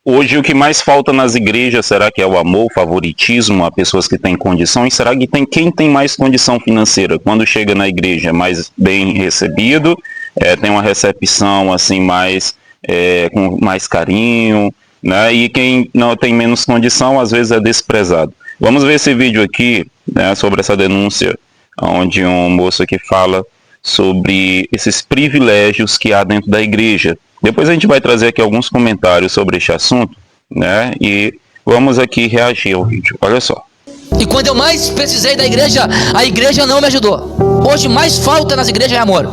Hoje o que mais falta nas igrejas, será que é o amor, o favoritismo a pessoas que têm condição? E será que quem tem mais condição financeira? Quando chega na igreja é mais bem recebido, tem uma recepção assim com mais carinho, né? E quem não tem menos condição às vezes é desprezado. Vamos ver esse vídeo aqui, né, sobre essa denúncia, onde um moço aqui fala sobre esses privilégios que há dentro da igreja. Depois a gente vai trazer aqui alguns comentários sobre este assunto, né? E vamos aqui reagir ao vídeo. Olha só. E quando eu mais precisei da igreja, a igreja não me ajudou. Hoje mais falta nas igrejas é amor.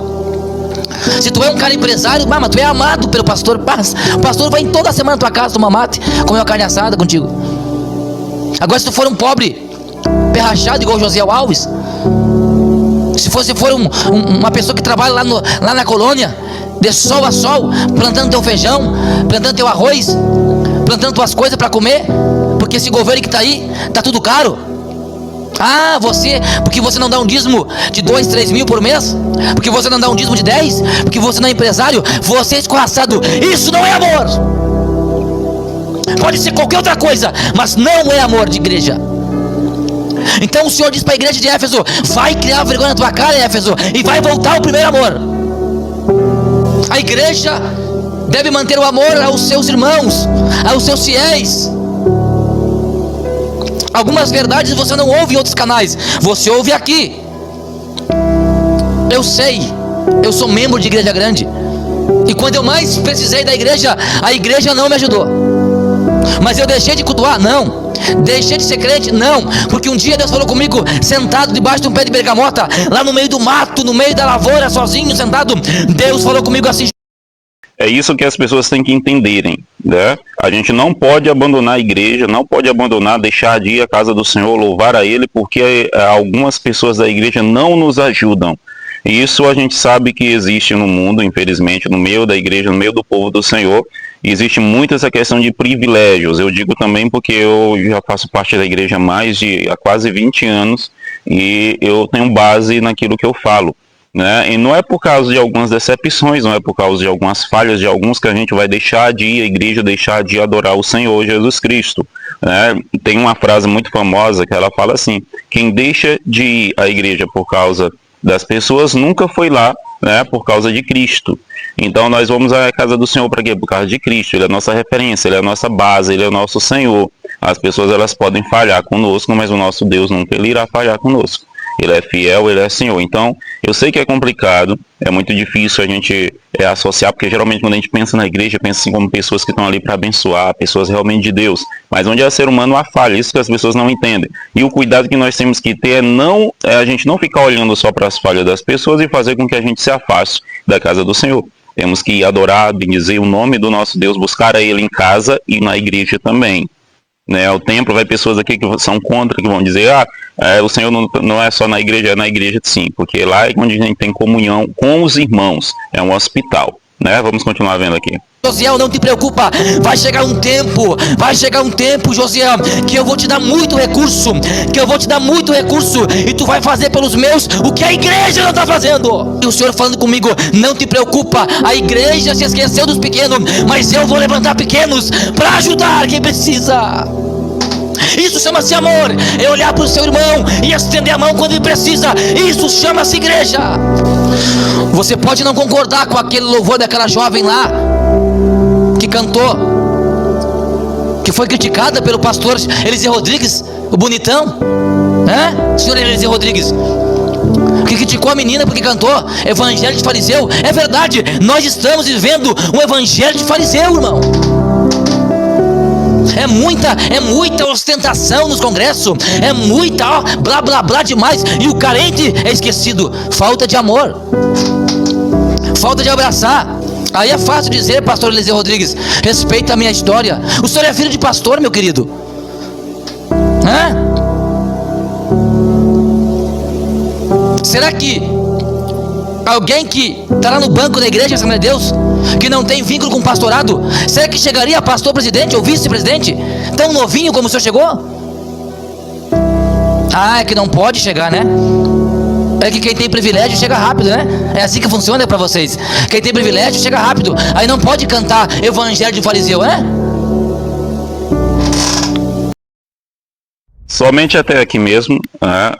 Se tu é um cara empresário, mas tu é amado pelo pastor. O pastor vai em toda semana na tua casa tomar mate, comer uma carne assada contigo. Agora se tu for um pobre, perrachado igual o José Alves, se você for uma pessoa que trabalha lá na colônia, de sol a sol, plantando teu feijão, plantando teu arroz, plantando tuas coisas para comer, porque esse governo que tá aí, tá tudo caro. Ah, porque você não dá um dízimo de 2, 3 mil por mês, porque você não dá um dízimo de 10, porque você não é empresário, você é escorraçado. Isso não é amor. Pode ser qualquer outra coisa, mas não é amor de igreja. Então o Senhor diz para a igreja de Éfeso: vai criar vergonha na tua cara, Éfeso, e vai voltar ao primeiro amor. A igreja deve manter o amor aos seus irmãos, aos seus fiéis. Algumas verdades você não ouve em outros canais, você ouve aqui. Eu sei, eu sou membro de igreja grande, e quando eu mais precisei da igreja, a igreja não me ajudou. Mas eu deixei de cultuar? Não. Deixei de ser crente? Não. Porque um dia Deus falou comigo, sentado debaixo de um pé de bergamota, lá no meio do mato, no meio da lavoura, sozinho, sentado. Deus falou comigo assim: é isso que as pessoas têm que entenderem, né? A gente não pode abandonar a igreja, não pode abandonar, deixar de ir à casa do Senhor, louvar a Ele, porque algumas pessoas da igreja não nos ajudam. E isso a gente sabe que existe no mundo, infelizmente, no meio da igreja, no meio do povo do Senhor. Existe muito essa questão de privilégios. Eu digo também porque eu já faço parte da igreja há quase 20 anos e eu tenho base naquilo que eu falo, né? E não é por causa de algumas decepções, não é por causa de algumas falhas de alguns que a gente vai deixar de ir à igreja, deixar de adorar o Senhor Jesus Cristo, né? Tem uma frase muito famosa que ela fala assim: quem deixa de ir à igreja por causa das pessoas nunca foi lá, né, por causa de Cristo. Então nós vamos à casa do Senhor para quê? Por causa de Cristo. Ele é a nossa referência, Ele é a nossa base, Ele é o nosso Senhor. As pessoas elas podem falhar conosco, mas o nosso Deus nunca Ele irá falhar conosco. Ele é fiel, Ele é Senhor. Então, eu sei que é complicado, é muito difícil a gente associar, porque geralmente quando a gente pensa na igreja, pensa assim como pessoas que estão ali para abençoar, pessoas realmente de Deus. Mas onde é ser humano há falha, isso que as pessoas não entendem. E o cuidado que nós temos que ter é a gente não ficar olhando só para as falhas das pessoas e fazer com que a gente se afaste da casa do Senhor. Temos que adorar, bendizer o nome do nosso Deus, buscar a Ele em casa e na igreja também. Né, o templo, vai pessoas aqui que são contra, que vão dizer: o Senhor não é só na igreja sim, porque lá é onde a gente tem comunhão com os irmãos, é um hospital, né? Vamos continuar vendo aqui. Josiel, não te preocupa, vai chegar um tempo, Josiel, que eu vou te dar muito recurso, e tu vai fazer pelos meus o que a igreja não está fazendo. E o Senhor falando comigo: não te preocupa, a igreja se esqueceu dos pequenos, mas eu vou levantar pequenos para ajudar quem precisa. Isso chama-se amor, é olhar para o seu irmão e estender a mão quando ele precisa. Isso chama-se igreja. Você pode não concordar com aquele louvor daquela jovem lá que cantou, que foi criticada pelo pastor Eliseu Rodrigues, o bonitão, né? Senhor Eliseu Rodrigues, que criticou a menina porque cantou evangelho de fariseu. É verdade, nós estamos vivendo um evangelho de fariseu, irmão. É muita ostentação nos congressos, é muita blá blá blá demais, e o carente é esquecido. Falta de amor, falta de abraçar. Aí é fácil dizer: pastor Eliseu Rodrigues, respeita a minha história. O senhor é filho de pastor, meu querido, Será que alguém que está lá no banco da igreja, Assembleia de Deus, que não tem vínculo com o pastorado, será que chegaria a pastor presidente ou vice-presidente tão novinho como o senhor chegou? É que não pode chegar, né? É que quem tem privilégio chega rápido, né? É assim que funciona para vocês. Quem tem privilégio chega rápido. Aí não pode cantar evangelho de fariseu, né? Somente até aqui mesmo, né?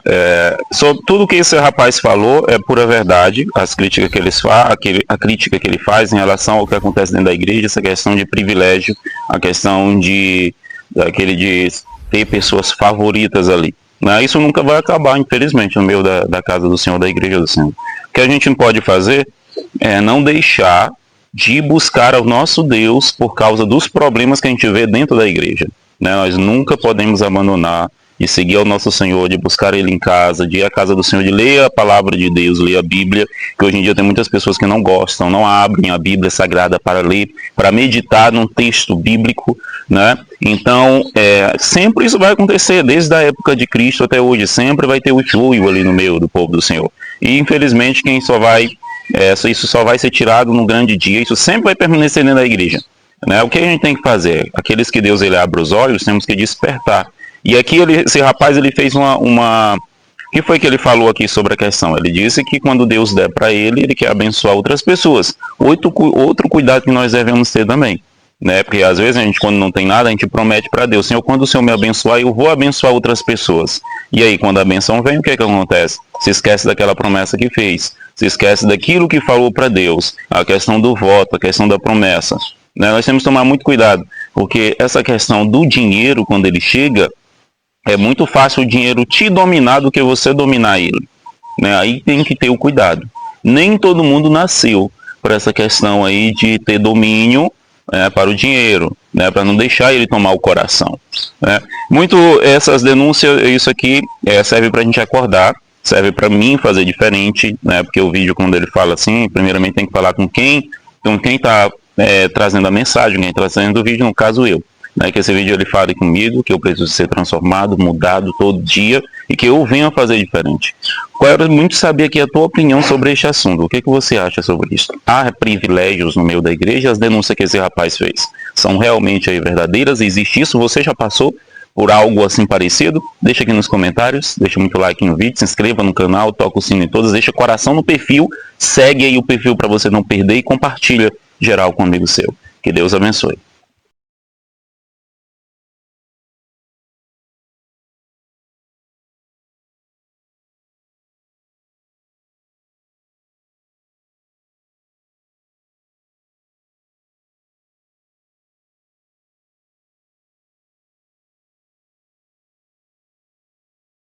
Sobre tudo que esse rapaz falou é pura verdade. As críticas que a crítica que ele faz em relação ao que acontece dentro da igreja, essa questão de privilégio, a questão de ter pessoas favoritas ali, né? Isso nunca vai acabar, infelizmente, no meio da casa do Senhor, da igreja do Senhor. O que a gente não pode fazer é não deixar de buscar ao nosso Deus por causa dos problemas que a gente vê dentro da igreja, né? Nós nunca podemos abandonar de seguir ao nosso Senhor, de buscar Ele em casa, de ir à casa do Senhor, de ler a palavra de Deus, ler a Bíblia, que hoje em dia tem muitas pessoas que não gostam, não abrem a Bíblia Sagrada para ler, para meditar num texto bíblico, né? Então, sempre isso vai acontecer, desde a época de Cristo até hoje, sempre vai ter o eflúvio ali no meio do povo do Senhor. E, infelizmente, isso só vai ser tirado no grande dia, isso sempre vai permanecer dentro da igreja, né? O que a gente tem que fazer? Aqueles que Deus ele abre os olhos, temos que despertar. E aqui esse rapaz ele fez o que foi que ele falou aqui sobre a questão? Ele disse que quando Deus der para ele quer abençoar outras pessoas. Outro cuidado que nós devemos ter também, né? Porque às vezes a gente, quando não tem nada, a gente promete para Deus: Senhor, quando o Senhor me abençoar, eu vou abençoar outras pessoas. E aí, quando a benção vem, o que acontece? Se esquece daquela promessa que fez, se esquece daquilo que falou para Deus, a questão do voto, a questão da promessa, né? Nós temos que tomar muito cuidado, porque essa questão do dinheiro, quando ele chega, é muito fácil o dinheiro te dominar do que você dominar ele, né? Aí tem que ter o cuidado. Nem todo mundo nasceu por essa questão aí de ter domínio, né, para o dinheiro, né, para não deixar ele tomar o coração, né? Muito essas denúncias, isso aqui serve para a gente acordar, serve para mim fazer diferente, né? Porque o vídeo, quando ele fala assim, primeiramente tem que falar com quem está trazendo a mensagem, quem está trazendo o vídeo, no caso eu. Né, que esse vídeo ele fale comigo, que eu preciso ser transformado, mudado todo dia e que eu venha fazer diferente. Quero muito saber aqui a tua opinião sobre este assunto. O que você acha sobre isso? Há privilégios no meio da igreja? As denúncias que esse rapaz fez são realmente aí verdadeiras? Existe isso? Você já passou por algo assim parecido? Deixa aqui nos comentários, deixa muito like no vídeo, se inscreva no canal, toca o sino em todas, deixa coração no perfil, segue aí o perfil para você não perder e compartilha geral com um amigo seu. Que Deus abençoe.